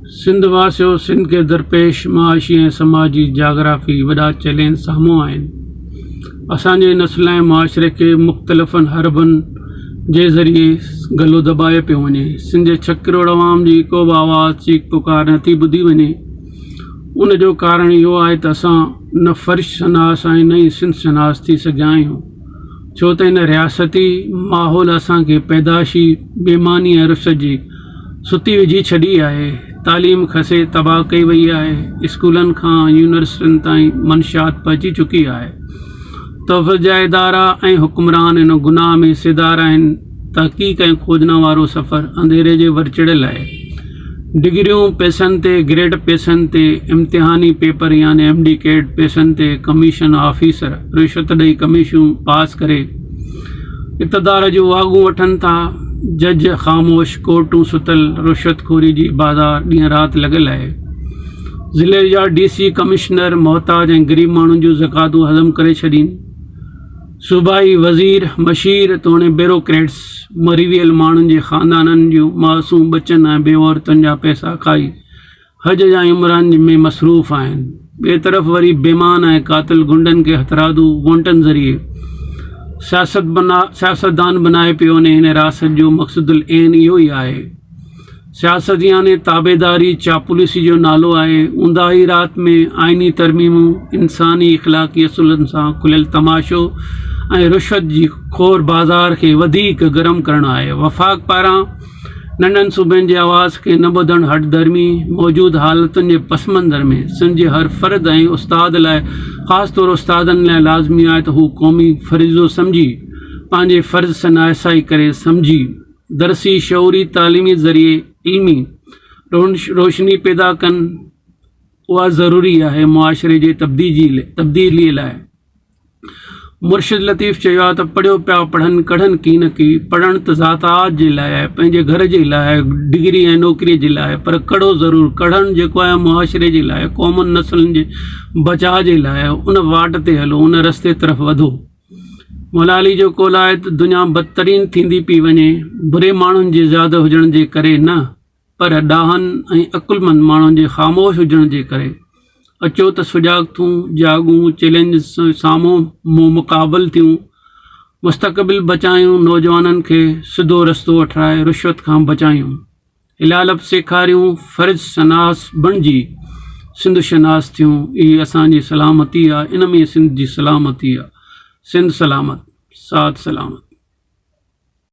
सिंध वासियो सिंध के दरपेश माशी ऐं समाजी जाग्राफी वॾा चैलेंज साम्हूं आहिनि। असांजे नस्ल ऐं मुआशरे खे मुख़्तलिफ़नि हरबनि जे ज़रिए गलो दॿाए पियो वञे। सिंध जे 6 करोड़ अवाम जी को बि आवाज़ चीक पुकार नथी ॿुधी वञे। उन जो कारण इहो आहे त असां न फ़र्श शनास ऐं न ई सिंध शनास थी सघिया आहियूं, छो त हिन रियासती माहौल असांखे पैदाशी बेमानी ऐं रुस जी सुती विझी छॾी आहे। तालीम खसे तबाह कई वई आहे। स्कूलनि खां यूनिवर्सिटियुनि ताईं मंशात पहुची चुकी आहे। तहफ़्फ़ुज़ जा इदारा ऐं हुक्मरान इन गुनाह में सिदार आहिनि। तहक़ीक़ ऐं खोजना वारो सफ़र अंधेरे जे वरचड़ियल आहे। डिग्रियूं पैसनि ते, ग्रेड पैसनि ते, इम्तिहानी पेपर यानी MD कैड पैसनि ते, कमीशन ऑफिसर रिश्वत ॾेई कमीशूं पास करे इक़्तिदार जूं वागूं वठनि था। जज ख़ामोश, कोर्टूं सुतल, रिश्वतखोरी जी बाज़ार ॾींहुं राति लॻियल आहे। ज़िले जा DC कमिश्नर मोहताज ऐं ग़रीब माण्हुनि जूं ज़कातूं हज़म करे छॾीनि। सूबाई वज़ीर मशीर तोणे ब्यूरोक्रेट्स मरी वियल माण्हुनि जे ख़ानदाननि जूं मासूम बचनि ऐं बेऔरतुनि जा पैसा खाई हज जा इमरान में मसरूफ़ आहिनि। ॿिए तरफ़ वरी बेमान ऐं कातिल गुंडनि खे हथरादू वोटनि ज़रिए सियासतदान बनाए पियो वञे। हिन रियासत जो मक़सदुल ऐन इहो ई आहे। सियासत यानी ताबेदारी चापुलिसी जो नालो आहे। ऊंदाही राति में आइनी तरमीमूं, इंसानी इख़लाक़ी असूलनि सां खुलियल तमाशो ऐं रिश्वत जी खोर बाज़ार खे वधीक गरम करणु आहे। वफ़ाक़ पारां नंढनि सूबनि जे आवाज़ खे न ॿुधणु हठ धर्मी मौजूदु हालतुनि जे पस मंज़र में सिंध जे हर फ़र्द ऐं उस्ताद लाइ, ख़ासि तौरु उस्तादनि लाइ लाज़मी आहे त हू क़ौमी फ़रीज़ो सम्झी पंहिंजे फ़र्ज़ सनाइसाई करे सम्झी दरसी शऊरी तालीमी ज़रिए इल्मी रोशनी पैदा कनि। उहा ज़रूरी आहे मुआशरे जे तब्दीलीअ लाइ। मुर्शिद लतीफ़ चयो आहे त पढ़ियो पिया पढ़नि कढ़नि की न की। पढ़णु त ज़ातात जे लाइ आहे, पंहिंजे घर जे लाइ आहे, डिग्री ऐं नौकिरीअ जे लाइ, पर कढ़ो ज़रूरु। कढ़णु जेको आहे मुआशरे जे लाइ, क़ौमुनि नसलुनि जे बचाव जे लाइ। उन वाट ते हलो, उन रस्ते तरफ़ वधो। मौलाली जो कौल आहे त दुनिया बदतरीन थींदी पई वञे, बुरे माण्हुनि जे ज़्यादा हुजण जे करे न, पर ॾाहनि ऐं अकुलमंद माण्हुनि जे ख़ामोश हुजण जे करे। अचो त सुजागूं जागूं, चैलेंज साम्हूं मुक़ाबिल थियूं, मुस्तक़बिल बचायूं, नौजवाननि खे सिधो रस्तो वठाए रिश्वत खां बचायूं, हिलालप सेखारियूं, फ़र्ज़ शनास बणिजी सिंध शनास थियूं। इहा असांजी सलामती आहे। इन में सिंध जी सलामती आहे। सिंध सलामत, साथ सलामत।